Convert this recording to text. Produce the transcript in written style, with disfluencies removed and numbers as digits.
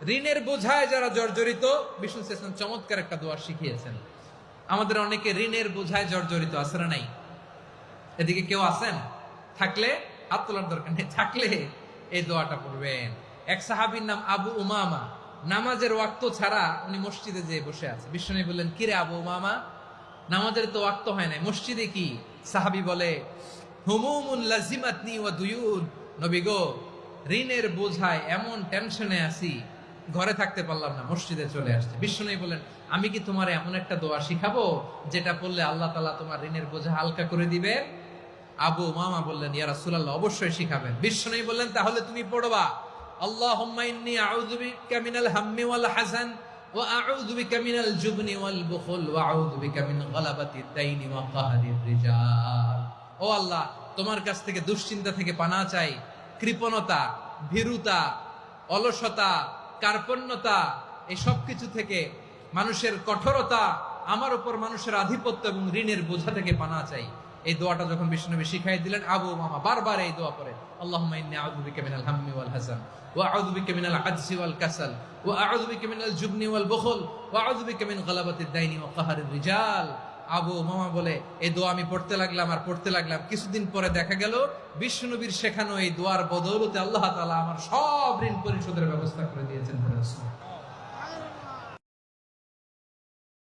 ঋণের বোঝায় যারা জর্জরিত, বিষ্ণু ইসলাম চমৎকার একটা দোয়া শিখিয়েছেন। আমাদের অনেকে ঋণের বোঝায় জর্জরিত, আছে না নাই? এদিকে কেউ আছেন? থাকলে হাত তোলার দরকার নেই, থাকলে এই দোয়াটা পড়বেন। এক সাহাবীর নাম আবু উমামা, নামাজের ওয়াক্ত ছাড়া উনি মসজিদে যেয়ে বসে আছে। বিষ্ণু বললেন, কিরে আবু উমামা, নামাজের তো ওয়াক্ত হয় নাই, মসজিদে কি? সাহাবী বলে, হুমুমুন লাজিমাতনি ওয়া দুয়ুন। নবী গো, ঋণের বোঝায় এমন টেনশনে আছি, ঘরে থাকতে পারলাম না, মসজিদে চলে আসছে। বিষ্ণু বলেন, আমি কি তোমার এমন একটা দোয়া শিখাবো যেটা পড়লে আল্লাহ তাআলা তোমার ঋণের বোঝা হালকা করে দিবে? আবু উমামা বললেন, ইয়া রাসূলুল্লাহ, অবশ্যই শিখাবেন। বিষ্ণু বললেন, তাহলে তুমি পড়বা, আল্লাহুম্মা ইন্নী আউযু বিকা মিনাল হাম্মি ওয়াল হাযান ওয়া আউযু বিকা মিনাল জুবনি ওয়াল বুখল ওয়া আউযু বিকা মিন গালাবাতিদ দাইনি ওয়া কাহরির রিজাল। ও আল্লাহ, তোমার কাছ থেকে দুশ্চিন্তা থেকে পানাহ চাই, কৃপণতা, ভীরুতা, অলসতা, কার্পণ্যতা, এই সব কিছু থেকে, মানুষের কঠোরতা, আমার উপর মানুষের আধিপত্য এবং ঋণের বোঝা থেকে পানাহ চাই। এই দোয়াটা যখন বিষ্ণুনবী শিখাই দিলেন, আবু উমামা বারবার এই দোয়া পড়ে, আল্লাহুম্মা ইন্নী আউযু বিকা মিনাল হাম্মি ওয়াল হাযান ওয়া আউযু বিকা মিনাল আজজি ওয়াল কাসাল ওয়া আউযু বিকা মিনাল জুবনি ওয়াল বুখল ওয়া আউযু বিকা মিন গালাবাতিদ দাইনি ওয়া কাহরির রিজাল। আবু উমামা বলে, এই দোয়া আমি পড়তে লাগলাম আর পড়তে লাগলাম। কিছুদিন পরে দেখা গেল বিষ্ণুনবীর শেখানো এই দোয়ার বদৌলতে আল্লাহ তাআলা আমার সব ঋণ পরিশোধের ব্যবস্থা করে দিয়েছেন।